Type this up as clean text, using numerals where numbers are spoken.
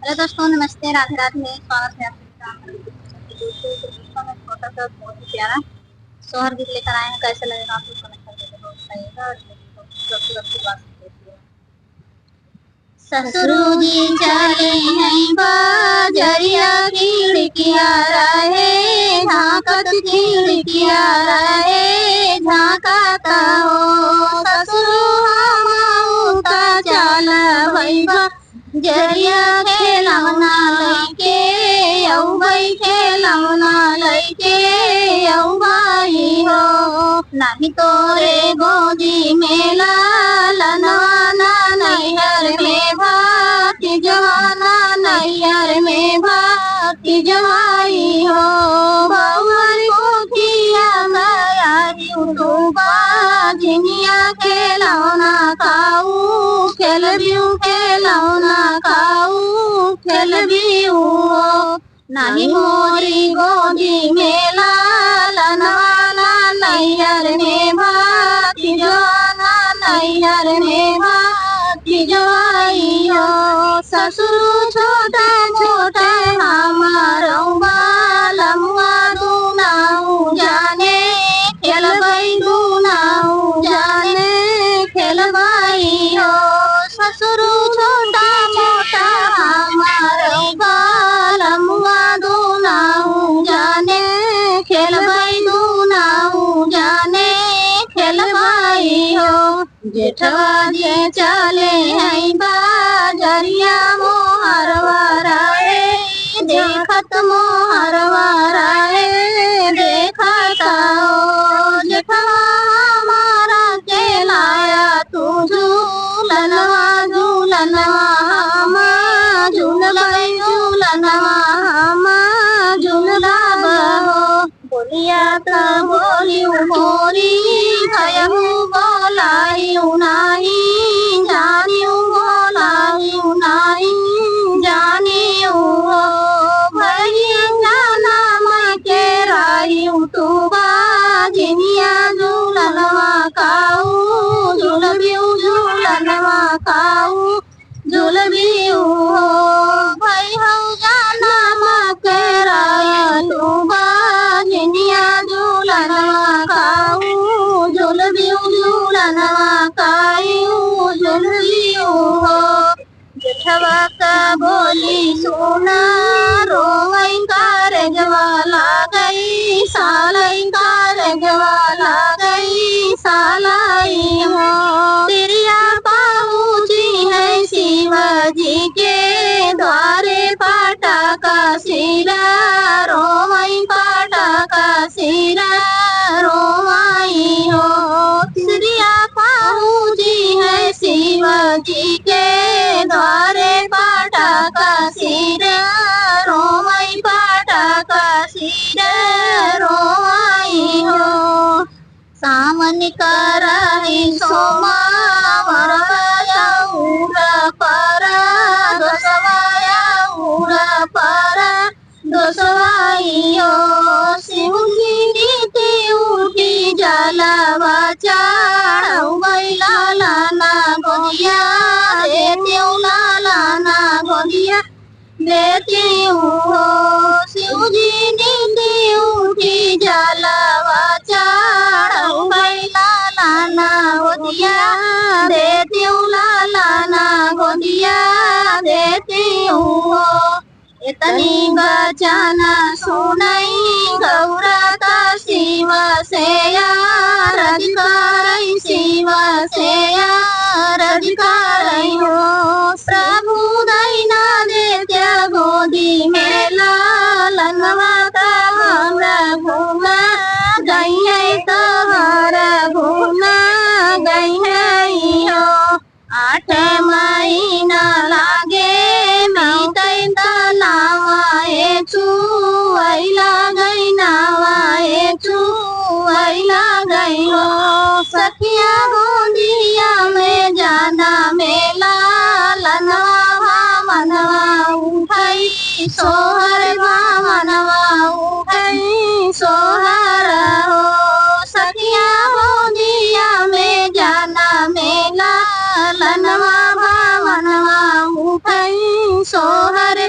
Hello दोस्तों, नमस्ते, राधे राधे। स्वागत है आप सबका हमारे दोस्तों में छोटा सा बहुत ही प्यारा सोहर गीत लेकर आए हैं। कैसे लगेगा आप लोग कमेंट करके जरूर बताइएगा। और ससुर जी चले हैं बाजरिया, खिड़किया रहे झांकत, खिड़किया रहे झांकता हो। ससुर हम चल भैया जरिया खेलौना लैके औ भाई, खेलौना लैके औ भाई हो। नाही तोरे गोदी में लालना नैहर में भाती जवाना, नैहर में भाती जवाई हो। बहुअर को किया मैं तू बाजिनिया, खेलौना खाऊ खेलबियू, खेलौना खाऊ खेलबियू। नानी मोरी गोदी में लालना नैहर में भाती जवाना, नैहर में भाती जवाई हो। ससुर छोटा छोटा हमारो बालमुआ दुनाऊ जाने खेलबई, दुनाऊ जाने खेलबई हो। ससुर छोटा मोटा हमारो बालमुआ दुनाऊ जाने खेलबई, दुनाऊ जाने खेलबई हो। जेठवा जे चले हैं बाजरिया, मोहरवा राए देखत, मोहरवा राए देखत हो। जेठवा हमारा के लाया तू झूलनवा, झूलनवा हम झूलबई, झूलनवा हम झूलब हो। बोलिया त बोलियू मोरी भयहू बोलायू नाही जानियू, बोलायू नाही जानियू हो। भैया जाना मैं के रायू तू बाजिनिया, झूलनवा खाऊ झूलबियू, झूलनवा खाऊ झूलबियू हो। भाई हऊ जाना मैं के रायू तू बाजिनिया, झूलनवा खाऊ झूलबियू, झूलनवा खाऊ झूलबियू हो। जेठवा का बोली सुना रोवई कारजवा लागई, सालई कारजवा लागई सालाई हो। तिरिया पहुँची है शिवाजी के द्वारे, पाटा का सिरा रोवई, पाटा का सिरा रोवाई हो। तिरिया पहुँची है शिवाजी के द्वारे, पाटा का सिरा रोवई, पाटा का सिरा रोवाई हो। सावन कराही सोमा वरवाया उड़ा पारा, दोसवाया उड़ा पारा दोसवाई हो। शिवजी नीति उठी जलावा चढ़ऊ गई, लालाना गोदिया देत्यू, लालाना गोदिया देत्यू हो। शिवजी नीति उठी जलावा चढ़ऊ गई, लालाना गोदिया देत्यू, लालाना गोदिया देत्यू हो। इतनी बचना सुनई गौरा का शिव से यार करई, शिव से यार करई हो। प्रभु दैना देत्या गोदी में लालनवा, हमरा घूमा गई है तोहरा घूमा गई है हो। 8 महीना लागे मीतई नावाए चुआइला गई, नावाए चुआइला गई हो। सखिया गोदिया में जाना मेला लनवा भावनवा उठई, सोहर भावनवा उठई सोहर हो। सखिया गोदिया में जाना मेला लनवा भावनवा उठई सोहर